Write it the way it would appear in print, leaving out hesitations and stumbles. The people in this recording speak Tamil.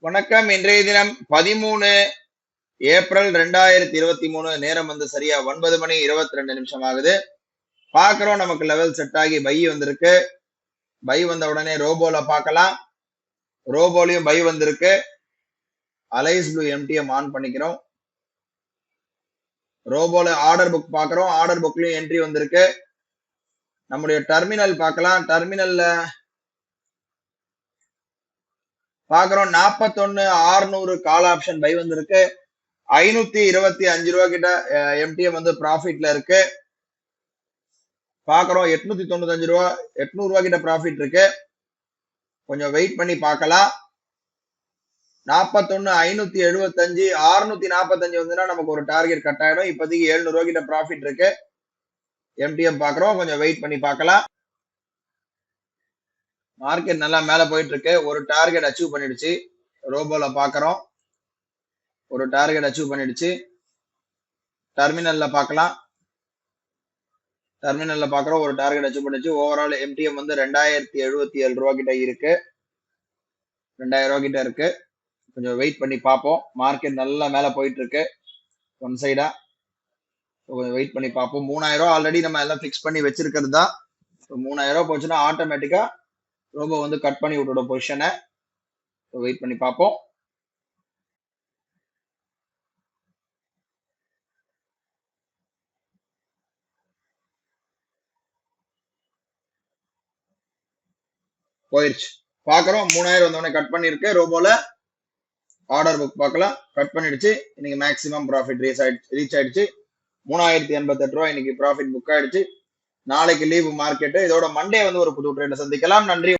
வணக்கம். இன்றைய தினம் 13 ஏப்ரல் 2023. நேரம் வந்து சரியா 9 மணி 22 நிமிஷம் ஆகுது. பாக்குறோம் நமக்கு லெவல் செட் ஆகி பை வந்திருக்கு. பை வந்த உடனே ரோபோல பார்க்கலாம். ரோபோலையும் பை வந்திருக்கு. அலைஸ் ப்ளூ எம்டிஎம் ஆன் பண்ணிக்கிறோம். ரோபோல ஆர்டர் புக் பாக்குறோம். ஆர்டர் புக்லயும் என்ட்ரி வந்திருக்கு. நம்முடைய டெர்மினல் பார்க்கலாம். டெர்மினல்ல பாக்குறோம் 41,600 கால் ஆப்ஷன் பை வந்திருக்கு. 525 ரூபா கிட்ட எம்டிஎம் வந்து ப்ராஃபிட்ல இருக்கு. பாக்குறோம் 895 ரூபா 800 ரூபா கிட்ட ப்ராஃபிட் இருக்கு. கொஞ்சம் வெயிட் பண்ணி பார்க்கலாம். 41,575 645 வந்துன்னா நமக்கு ஒரு டார்கெட் கட் ஆயிடும். இப்போதைக்கு 700 ரூபா கிட்ட ப்ராஃபிட் இருக்கு. எம்டிஎம் பாக்குறோம். கொஞ்சம் வெயிட் பண்ணி பார்க்கலாம். மார்க்கெட் நல்லா மேல போயிட்டு இருக்கு. ஒரு டார்கெட் அச்சீவ் பண்ணிடுச்சு. ரோபோல பாக்குறோம். ஒரு டார்கெட் அச்சீவ் பண்ணிடுச்சு. டெர்மினல்ல பார்க்கலாம். டெர்மினல்ல பாக்குறோம். ஒரு டார்கெட் அச்சீவ் பண்ணிடுச்சு. ஓவரால் எம்டிஎம் வந்து 2077 ரூபா கிட்ட இருக்கு. 2000 ரூபா கிட்ட இருக்கு. கொஞ்சம் வெயிட் பண்ணி பார்ப்போம். மார்க்கெட் நல்லா மேல போயிட்டு இருக்கு. ஒன் சைடா கொஞ்சம் வெயிட் பண்ணி பார்ப்போம். 3000 ரூபா ஆல்ரெடி நம்ம எல்லாம் பிக்ஸ் பண்ணி வச்சிருக்கிறது தான். 3000 ரூபா போச்சுன்னா ஆட்டோமேட்டிக்கா ரோபோ வந்து கட் பண்ணி விட்டுட பொசிஷனை. வெயிட் பண்ணி பார்ப்போம். போயிருச்சு. பாக்குறோம் 3000 வந்தவொடனே கட் பண்ணிருக்கு. ரோபோல ஆர்டர் புக் பார்க்கலாம். கட் பண்ணிடுச்சு. இன்னைக்கு மேக்ஸிமம் ப்ராஃபிட் ரீச் ஆயிடுச்சு. 3088 ரூபா இன்னைக்கு ப்ராஃபிட் புக் ஆயிடுச்சு. நாளைக்கு லீவு மார்க்கெட். இதோட மண்டே வந்து ஒரு புது ட்ரேட்ல சந்திக்கலாம். நன்றி.